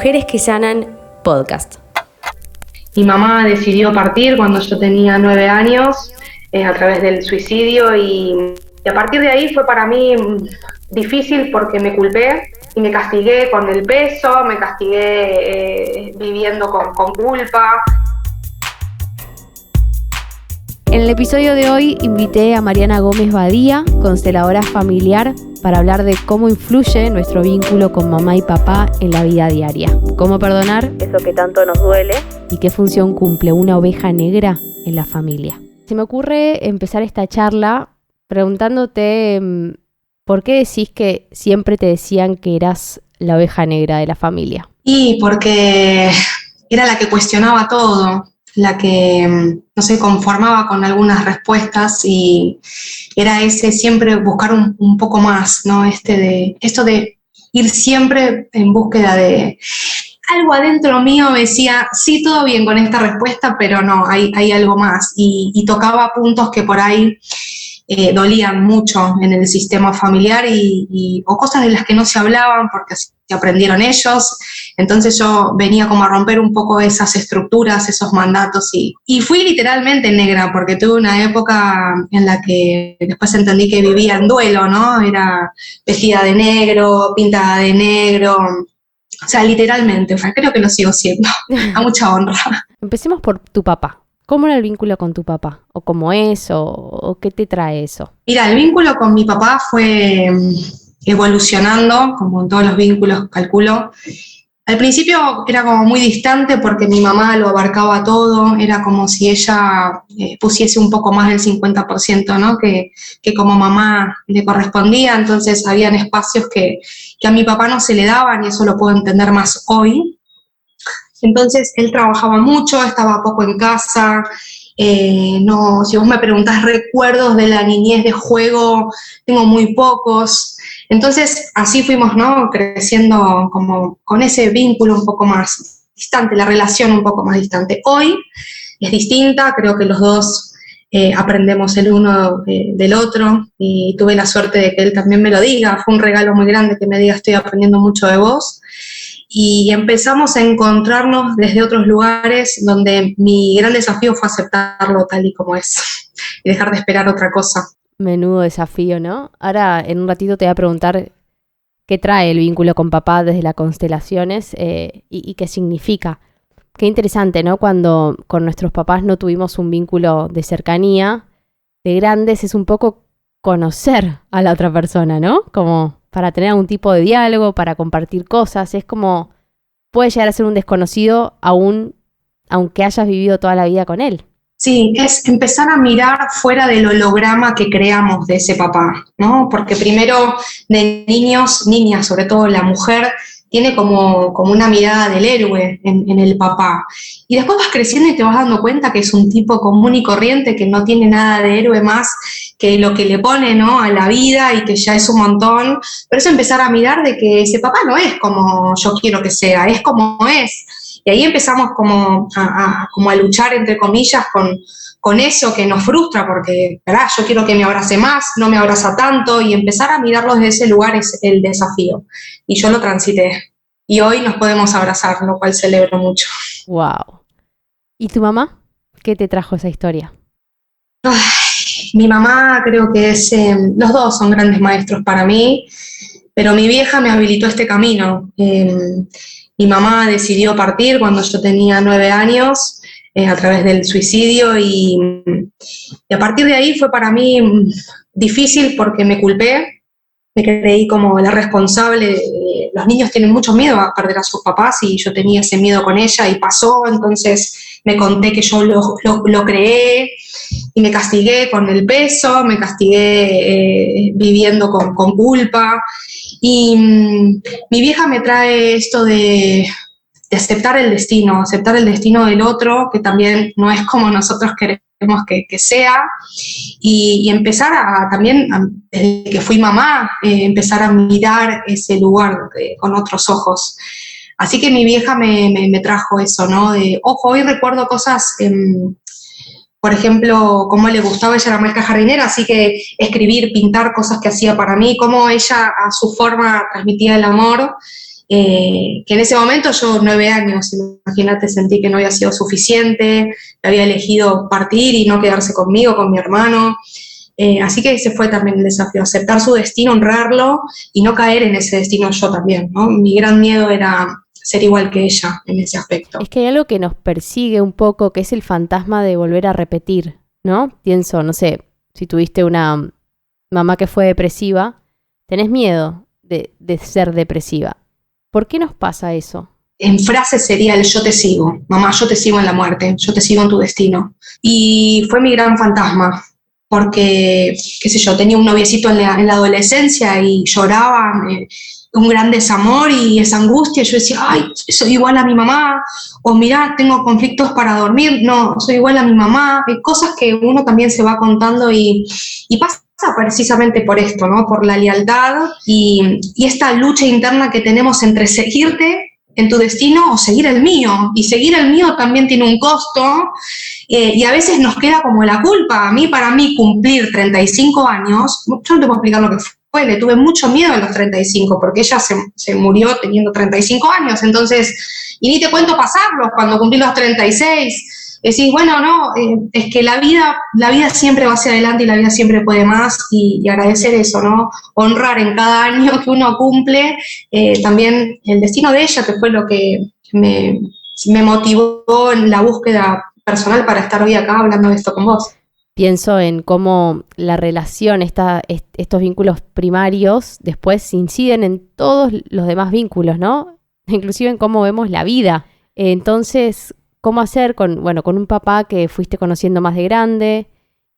Mujeres que Sanan Podcast. Mi mamá decidió partir cuando yo tenía 9 años a través del suicidio y a partir de ahí fue para mí difícil porque me culpé y me castigué con el peso, me castigué viviendo con culpa. En el episodio de hoy invité a Mariana Gómez Badía, consteladora familiar, para hablar de cómo influye nuestro vínculo con mamá y papá en la vida diaria. Cómo perdonar eso que tanto nos duele y qué función cumple una oveja negra en la familia. Se me ocurre empezar esta charla preguntándote ¿por qué decís que siempre te decían que eras la oveja negra de la familia? Y porque era la que cuestionaba todo, la que no se conformaba con algunas respuestas y era ese siempre buscar un poco más, ¿no? Esto de ir siempre en búsqueda de algo adentro mío. Me decía, sí, todo bien con esta respuesta, pero no, hay algo más y tocaba puntos que por ahí dolían mucho en el sistema familiar o cosas de las que no se hablaban porque se aprendieron ellos. Entonces yo venía como a romper un poco esas estructuras, esos mandatos y fui literalmente negra porque tuve una época en la que después entendí que vivía en duelo, ¿no? Era vestida de negro, pintada de negro, o sea, literalmente, creo que lo sigo siendo, a mucha honra. Empecemos por tu papá. ¿Cómo era el vínculo con tu papá? ¿O cómo es? ¿O qué te trae eso? Mira, el vínculo con mi papá fue evolucionando, como en todos los vínculos, calculo. Al principio era como muy distante porque mi mamá lo abarcaba todo, era como si ella pusiese un poco más del 50%, ¿no? que como mamá le correspondía, entonces habían espacios que a mi papá no se le daban y eso lo puedo entender más hoy. Entonces él trabajaba mucho, estaba poco en casa. No, si vos me preguntás recuerdos de la niñez de juego, tengo muy pocos. Entonces así fuimos, ¿no? Creciendo como con ese vínculo un poco más distante, la relación un poco más distante. Hoy es distinta, creo que los dos aprendemos el uno del otro y tuve la suerte de que él también me lo diga. Fue un regalo muy grande que me diga estoy aprendiendo mucho de vos. Y empezamos a encontrarnos desde otros lugares donde mi gran desafío fue aceptarlo tal y como es y dejar de esperar otra cosa. Menudo desafío, ¿no? Ahora en un ratito te voy a preguntar qué trae el vínculo con papá desde las constelaciones y qué significa. Qué interesante, ¿no? Cuando con nuestros papás no tuvimos un vínculo de cercanía, de grandes es un poco conocer a la otra persona, ¿no? Como para tener algún tipo de diálogo, para compartir cosas. Es como, puede llegar a ser un desconocido aunque hayas vivido toda la vida con él. Sí, es empezar a mirar fuera del holograma que creamos de ese papá, ¿no? Porque primero de niños, niñas, sobre todo la mujer, tiene como una mirada del héroe en el papá. Y después vas creciendo y te vas dando cuenta que es un tipo común y corriente, que no tiene nada de héroe más que lo que le pone, ¿no? A la vida y que ya es un montón. Pero es empezar a mirar de que ese papá no es como yo quiero que sea, es como es. Y ahí empezamos como a luchar, entre comillas, con eso que nos frustra, porque ¿verdad? Yo quiero que me abrace más, no me abraza tanto, y empezar a mirarlo desde ese lugar es el desafío. Y yo lo transité. Y hoy nos podemos abrazar, lo cual celebro mucho. Wow. ¿Y tu mamá? ¿Qué te trajo esa historia? Ay, mi mamá creo que los dos son grandes maestros para mí, pero mi vieja me habilitó este camino. Mi mamá decidió partir cuando yo tenía 9 años a través del suicidio y a partir de ahí fue para mí difícil porque me culpé, me creí como la responsable. Los niños tienen mucho miedo a perder a sus papás y yo tenía ese miedo con ella y pasó, entonces me conté que yo lo creé y me castigué con el peso, me castigué viviendo con culpa. Y mi vieja me trae esto de aceptar el destino del otro, que también no es como nosotros queremos que sea, y empezar también, desde que fui mamá, empezar a mirar ese lugar con otros ojos. Así que mi vieja me trajo eso, ¿no? Ojo, hoy recuerdo cosas por ejemplo, cómo le gustaba, ella era maestra jardinera, así que escribir, pintar cosas que hacía para mí, cómo ella a su forma transmitía el amor que en ese momento yo 9 años, imagínate, sentí que no había sido suficiente, que había elegido partir y no quedarse conmigo, con mi hermano. Así que ese fue también el desafío, aceptar su destino, honrarlo y no caer en ese destino yo también, ¿no? Mi gran miedo era ser igual que ella en ese aspecto. Es que hay algo que nos persigue un poco, que es el fantasma de volver a repetir, ¿no? Pienso, no sé, si tuviste una mamá que fue depresiva, tenés miedo de ser depresiva. ¿Por qué nos pasa eso? En frase sería el yo te sigo, mamá, yo te sigo en la muerte, yo te sigo en tu destino. Y fue mi gran fantasma, porque, qué sé yo, tenía un noviecito en la adolescencia y lloraba, un gran desamor y esa angustia. Yo decía, ay, soy igual a mi mamá, o mirá, tengo conflictos para dormir, no, soy igual a mi mamá. Hay cosas que uno también se va contando y pasa precisamente por esto, ¿no? Por la lealtad y esta lucha interna que tenemos entre seguirte en tu destino o seguir el mío. Y seguir el mío también tiene un costo y a veces nos queda como la culpa. Para mí, cumplir 35 años, yo no te puedo explicar lo que fue, le tuve mucho miedo a los 35 porque ella se murió teniendo 35 años, entonces, y ni te cuento pasarlos cuando cumplí los 36. Decís, bueno, no, es que la vida siempre va hacia adelante y la vida siempre puede más y agradecer eso, ¿no? Honrar en cada año que uno cumple también el destino de ella, que fue lo que me motivó en la búsqueda personal para estar hoy acá hablando de esto con vos. Pienso en cómo la relación, estos vínculos primarios, después inciden en todos los demás vínculos, ¿no? Inclusive en cómo vemos la vida. Entonces, ¿cómo hacer con un papá que fuiste conociendo más de grande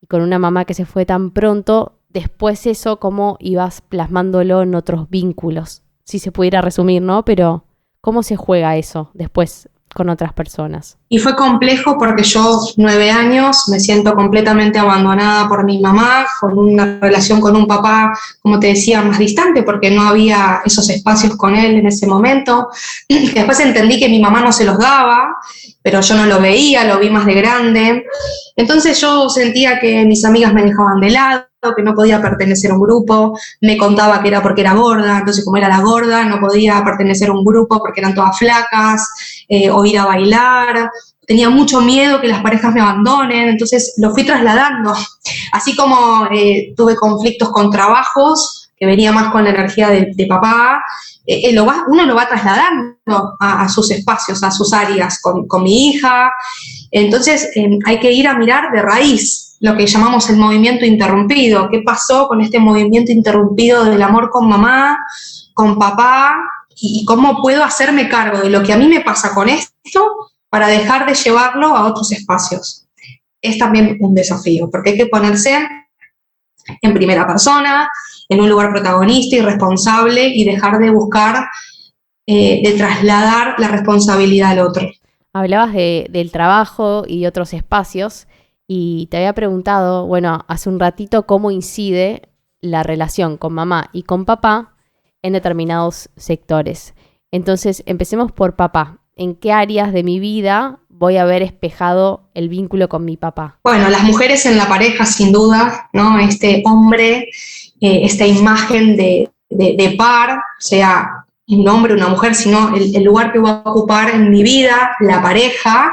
y con una mamá que se fue tan pronto? Después eso, ¿cómo ibas plasmándolo en otros vínculos? Si se pudiera resumir, ¿no? Pero ¿cómo se juega eso después con otras personas? Y fue complejo porque yo, 9 años, me siento completamente abandonada por mi mamá, con una relación con un papá, como te decía, más distante, porque no había esos espacios con él en ese momento. Después entendí que mi mamá no se los daba, pero yo no lo veía, lo vi más de grande. Entonces yo sentía que mis amigas me dejaban de lado, que no podía pertenecer a un grupo, me contaba que era porque era gorda, entonces como era la gorda no podía pertenecer a un grupo porque eran todas flacas, o ir a bailar. Tenía mucho miedo que las parejas me abandonen, entonces lo fui trasladando. Así como tuve conflictos con trabajos, que venía más con la energía de papá, uno lo va trasladando a sus espacios, a sus áreas, con mi hija. Entonces hay que ir a mirar de raíz lo que llamamos el movimiento interrumpido. ¿Qué pasó con este movimiento interrumpido del amor con mamá, con papá? Y cómo puedo hacerme cargo de lo que a mí me pasa con esto para dejar de llevarlo a otros espacios. Es también un desafío, porque hay que ponerse en primera persona, en un lugar protagonista y responsable y dejar de buscar, de trasladar la responsabilidad al otro. Hablabas del trabajo y de otros espacios y te había preguntado, hace un ratito, cómo incide la relación con mamá y con papá en determinados sectores. Entonces, empecemos por papá. ¿En qué áreas de mi vida voy a haber espejado el vínculo con mi papá? Bueno, las mujeres en la pareja, sin duda, ¿no? Este hombre, esta imagen de par, sea un hombre o una mujer, sino el lugar que voy a ocupar en mi vida, la pareja,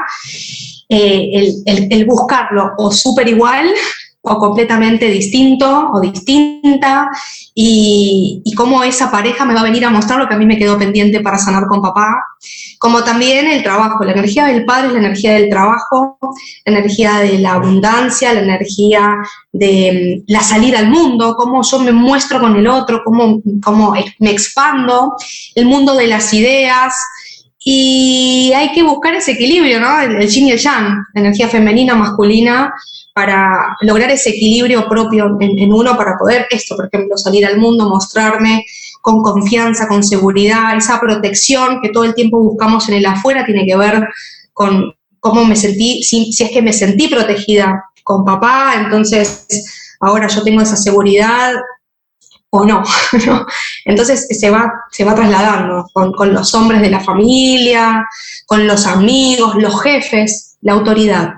el buscarlo o súper igual o completamente distinto o distinta, y cómo esa pareja me va a venir a mostrar lo que a mí me quedó pendiente para sanar con papá, como también el trabajo. La energía del padre es la energía del trabajo, la energía de la abundancia, la energía de la salida al mundo, cómo yo me muestro con el otro, cómo me expando, el mundo de las ideas. Y hay que buscar ese equilibrio, ¿no? El yin y el yang, la energía femenina, masculina, para lograr ese equilibrio propio en uno, para poder esto, por ejemplo, salir al mundo, mostrarme con confianza, con seguridad. Esa protección que todo el tiempo buscamos en el afuera tiene que ver con cómo me sentí, si es que me sentí protegida con papá, entonces ahora yo tengo esa seguridad o no, ¿no? Entonces se va trasladando con los hombres de la familia, con los amigos, los jefes, la autoridad.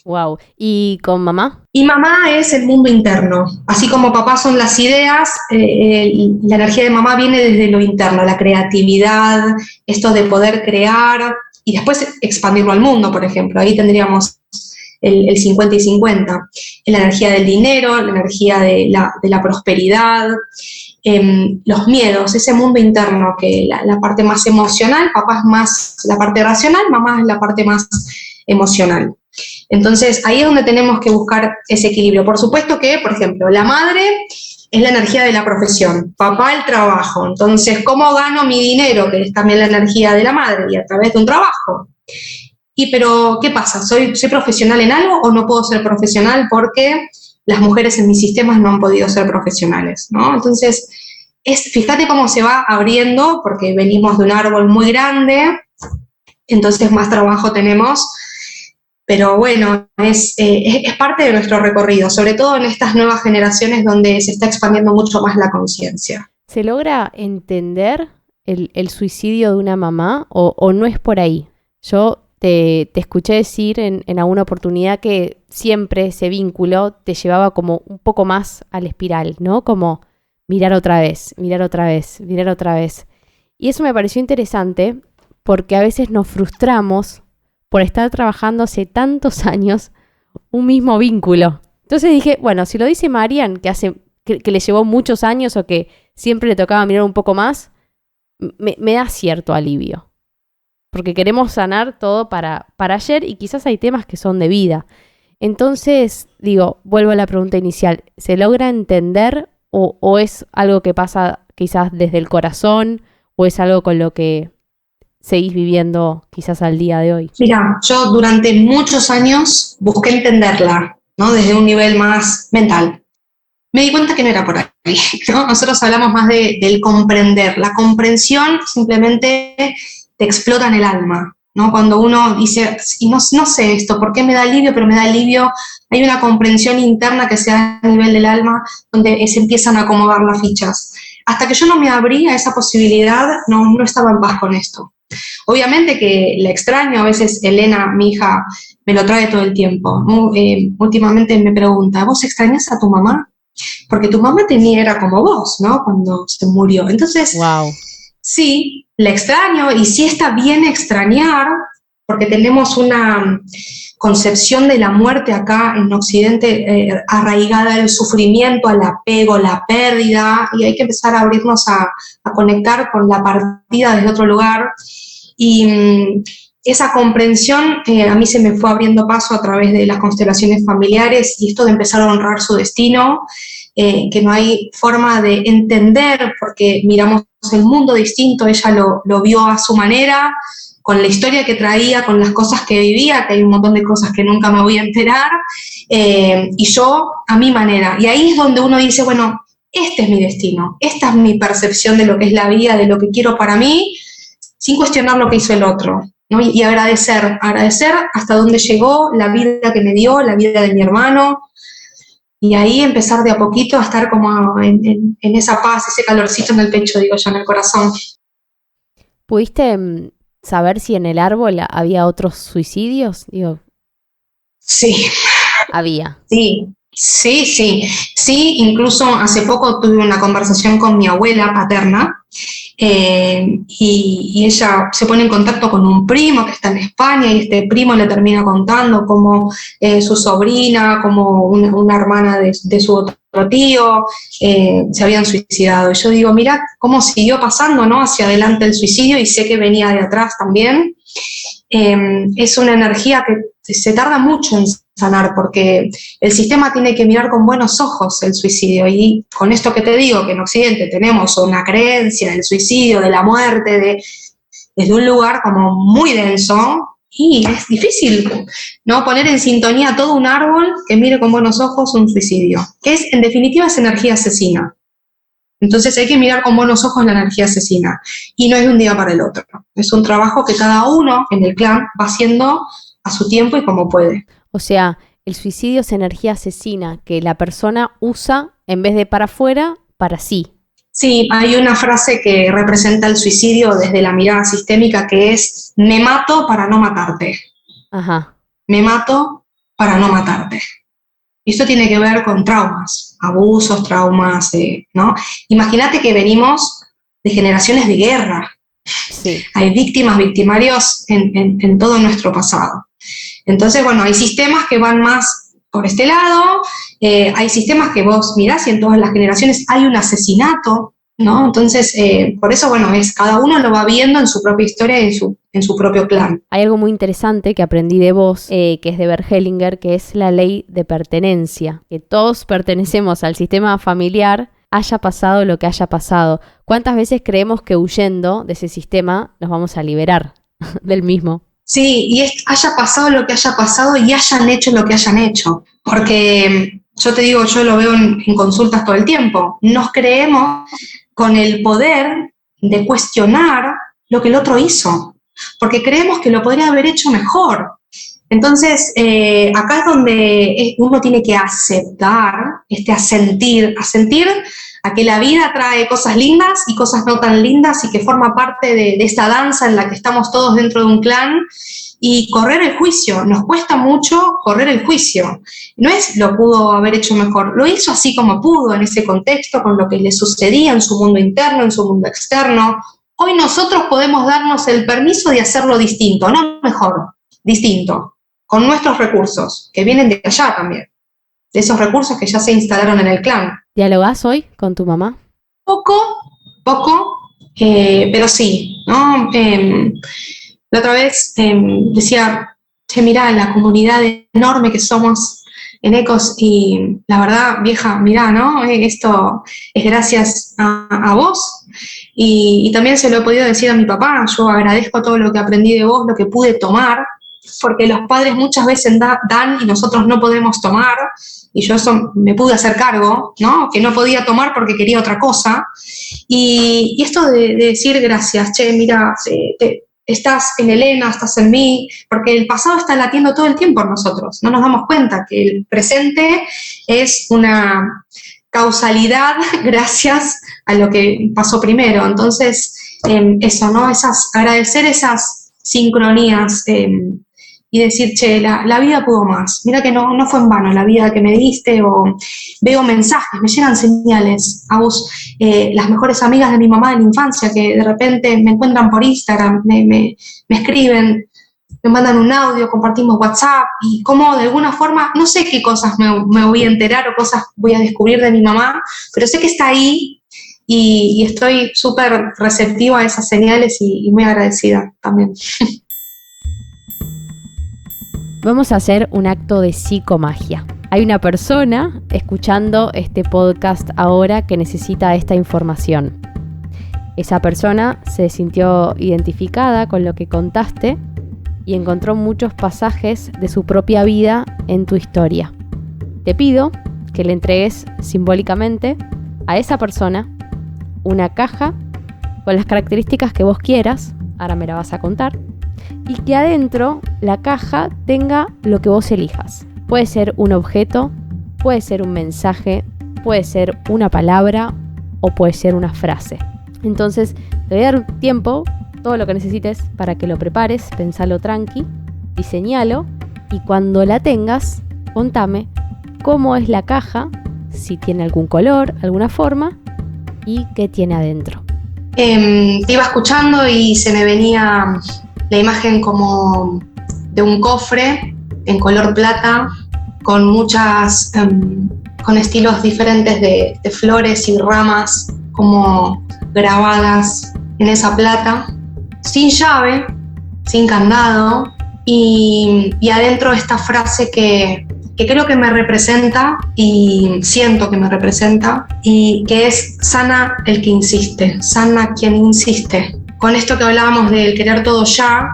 Wow. ¿Y con mamá? Y mamá es el mundo interno. Así como papá son las ideas, la energía de mamá viene desde lo interno, la creatividad, esto de poder crear y después expandirlo al mundo, por ejemplo. Ahí tendríamos el 50 y 50. La energía del dinero, la energía de la prosperidad, los miedos, ese mundo interno, que la parte más emocional, papá es más la parte racional, mamá es la parte más emocional. Entonces, ahí es donde tenemos que buscar ese equilibrio. Por supuesto que, por ejemplo, la madre es la energía de la profesión, papá el trabajo. Entonces, ¿cómo gano mi dinero? Que es también la energía de la madre y a través de un trabajo. Pero, ¿qué pasa? ¿Soy profesional en algo o no puedo ser profesional porque las mujeres en mis sistemas no han podido ser profesionales, ¿no? Entonces, fíjate cómo se va abriendo, porque venimos de un árbol muy grande, entonces más trabajo tenemos. Pero bueno, es parte de nuestro recorrido, sobre todo en estas nuevas generaciones donde se está expandiendo mucho más la conciencia. ¿Se logra entender el suicidio de una mamá o no es por ahí? Yo te escuché decir en alguna oportunidad que siempre ese vínculo te llevaba como un poco más a la espiral, ¿no? Como mirar otra vez, mirar otra vez, mirar otra vez. Y eso me pareció interesante porque a veces nos frustramos por estar trabajando hace tantos años un mismo vínculo. Entonces dije, bueno, si lo dice Marian, que le llevó muchos años o que siempre le tocaba mirar un poco más, me da cierto alivio. Porque queremos sanar todo para ayer y quizás hay temas que son de vida. Entonces, vuelvo a la pregunta inicial, ¿se logra entender o es algo que pasa quizás desde el corazón o es algo con lo que seguís viviendo quizás al día de hoy? Mira, yo durante muchos años busqué entenderla, ¿no? Desde un nivel más mental. Me di cuenta que no era por ahí, ¿no? Nosotros hablamos más del comprender. La comprensión simplemente te explota en el alma, ¿no? Cuando uno dice, y no sé esto, ¿por qué me da alivio? Pero me da alivio. Hay una comprensión interna que se da a nivel del alma donde se empiezan a acomodar las fichas. Hasta que yo no me abrí a esa posibilidad, no estaba en paz con esto. Obviamente que la extraño, a veces Elena, mi hija, me lo trae todo el tiempo, ¿no? Últimamente me pregunta, ¿vos extrañas a tu mamá? Porque tu mamá era como vos, ¿no? Cuando se murió. Entonces, wow. Sí, la extraño y sí está bien extrañar, porque tenemos una concepción de la muerte acá en Occidente arraigada al sufrimiento, al apego, la pérdida, y hay que empezar a abrirnos a conectar con la partida desde otro lugar. Y esa comprensión a mí se me fue abriendo paso a través de las constelaciones familiares y esto de empezar a honrar su destino, que no hay forma de entender porque miramos el mundo distinto, ella lo vio a su manera, con la historia que traía, con las cosas que vivía, que hay un montón de cosas que nunca me voy a enterar, y yo a mi manera. Y ahí es donde uno dice, bueno, este es mi destino, esta es mi percepción de lo que es la vida, de lo que quiero para mí, sin cuestionar lo que hizo el otro, ¿no? Y agradecer hasta dónde llegó, la vida que me dio, la vida de mi hermano, y ahí empezar de a poquito a estar como en esa paz, ese calorcito en el pecho, digo yo, en el corazón. ¿Pudiste saber si en el árbol había otros suicidios? Sí. Había. Sí, incluso hace poco tuve una conversación con mi abuela paterna y ella se pone en contacto con un primo que está en España y este primo le termina contando cómo su sobrina, como una hermana de su otro tío se habían suicidado. Y yo digo, mira cómo siguió pasando, ¿no? Hacia adelante el suicidio y sé que venía de atrás también. Es una energía que se tarda mucho en sanar porque el sistema tiene que mirar con buenos ojos el suicidio y con esto que te digo, que en Occidente tenemos una creencia del suicidio, de la muerte, desde un lugar como muy denso y es difícil, ¿no? Poner en sintonía todo un árbol que mire con buenos ojos un suicidio, que es, en definitiva, es energía asesina. Entonces hay que mirar con buenos ojos la energía asesina y no es de un día para el otro. Es un trabajo que cada uno en el clan va haciendo a su tiempo y como puede. O sea, el suicidio es energía asesina que la persona usa en vez de para afuera, para sí. Sí, hay una frase que representa el suicidio desde la mirada sistémica que es: me mato para no matarte. Ajá. Me mato para no matarte. Y esto tiene que ver con traumas, abusos, traumas, ¿no? Imagínate que venimos de generaciones de guerra. Sí. Hay víctimas, victimarios en todo nuestro pasado. Entonces, bueno, hay sistemas que van más por este lado, hay sistemas que vos mirás y en todas las generaciones hay un asesinato, ¿no? Entonces, por eso, bueno, cada uno lo va viendo en su propia historia y en su propio plan. Hay algo muy interesante que aprendí de vos, que es de Bert Hellinger, que es la ley de pertenencia, que todos pertenecemos al sistema familiar, haya pasado lo que haya pasado. ¿Cuántas veces creemos que huyendo de ese sistema nos vamos a liberar del mismo? Sí, y haya pasado lo que haya pasado y hayan hecho lo que hayan hecho. Porque yo te digo, yo lo veo en consultas todo el tiempo. Nos creemos con el poder de cuestionar lo que el otro hizo, porque creemos que lo podría haber hecho mejor. Entonces, acá es donde uno tiene que aceptar, asentir a que la vida trae cosas lindas y cosas no tan lindas y que forma parte de esta danza en la que estamos todos dentro de un clan, y correr el juicio. Nos cuesta mucho correr el juicio. No es lo pudo haber hecho mejor, lo hizo así como pudo en ese contexto, con lo que le sucedía en su mundo interno, en su mundo externo. Hoy nosotros podemos darnos el permiso de hacerlo distinto, no mejor, distinto, con nuestros recursos, que vienen de allá también, de esos recursos que ya se instalaron en el clan. ¿Dialogás hoy con tu mamá? Poco, pero sí, ¿no? La otra vez decía, mirá, la comunidad enorme que somos en Ecos, y la verdad, vieja, mirá, ¿no? Esto es gracias a vos, y también se lo he podido decir a mi papá. Yo agradezco todo lo que aprendí de vos, lo que pude tomar, porque los padres muchas veces dan y nosotros no podemos tomar, y yo eso me pude hacer cargo, ¿no? Que no podía tomar porque quería otra cosa, y esto de decir gracias, che, mira, estás en Elena, estás en mí, porque el pasado está latiendo todo el tiempo en nosotros, no nos damos cuenta que el presente es una causalidad gracias a lo que pasó primero. Entonces, eso, ¿no? Agradecer esas sincronías, y decir, che, la vida pudo más, mira que no fue en vano la vida que me diste, o veo mensajes, me llegan señales, a vos, las mejores amigas de mi mamá de la infancia, que de repente me encuentran por Instagram, me escriben, me mandan un audio, compartimos WhatsApp, y como de alguna forma, no sé qué cosas me voy a enterar o cosas voy a descubrir de mi mamá, pero sé que está ahí, y estoy súper receptiva a esas señales y muy agradecida también. Vamos a hacer un acto de psicomagia. Hay una persona escuchando este podcast ahora que necesita esta información. Esa persona se sintió identificada con lo que contaste y encontró muchos pasajes de su propia vida en tu historia. Te pido que le entregues simbólicamente a esa persona una caja con las características que vos quieras, ahora me la vas a contar, y que adentro la caja tenga lo que vos elijas. Puede ser un objeto, puede ser un mensaje, puede ser una palabra o puede ser una frase. Entonces te voy a dar tiempo, todo lo que necesites para que lo prepares, pensalo tranqui, diseñalo, y cuando la tengas, contame cómo es la caja, si tiene algún color, alguna forma y qué tiene adentro. Te iba escuchando y se me venía la imagen como de un cofre en color plata, con muchas, con estilos diferentes de flores y ramas como grabadas en esa plata, sin llave, sin candado, y adentro esta frase que creo que me representa y siento que me representa, y que es: sana el que insiste, sana quien insiste. Con esto que hablábamos del querer todo ya,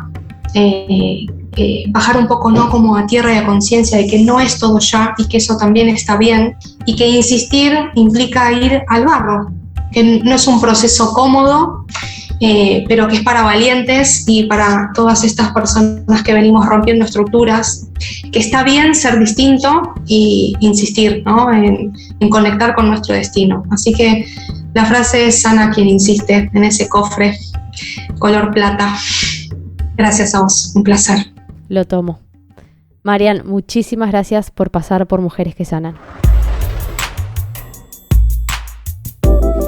bajar un poco, ¿no?, como a tierra y a conciencia de que no es todo ya y que eso también está bien, y que insistir implica ir al barro, que no es un proceso cómodo, pero que es para valientes y para todas estas personas que venimos rompiendo estructuras, que está bien ser distinto y insistir, ¿no?, en conectar con nuestro destino. Así que la frase es: sana quien insiste, en ese cofre color plata. Gracias a vos, un placer. Lo tomo. Marian, muchísimas gracias por pasar por Mujeres que Sanan.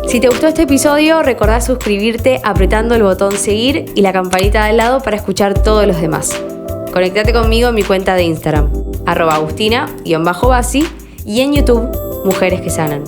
Si te gustó este episodio, recordá suscribirte apretando el botón seguir y la campanita de al lado para escuchar todos los demás. Conectate conmigo en mi cuenta de Instagram, @Agustina_Basi, y en YouTube, Mujeres que Sanan.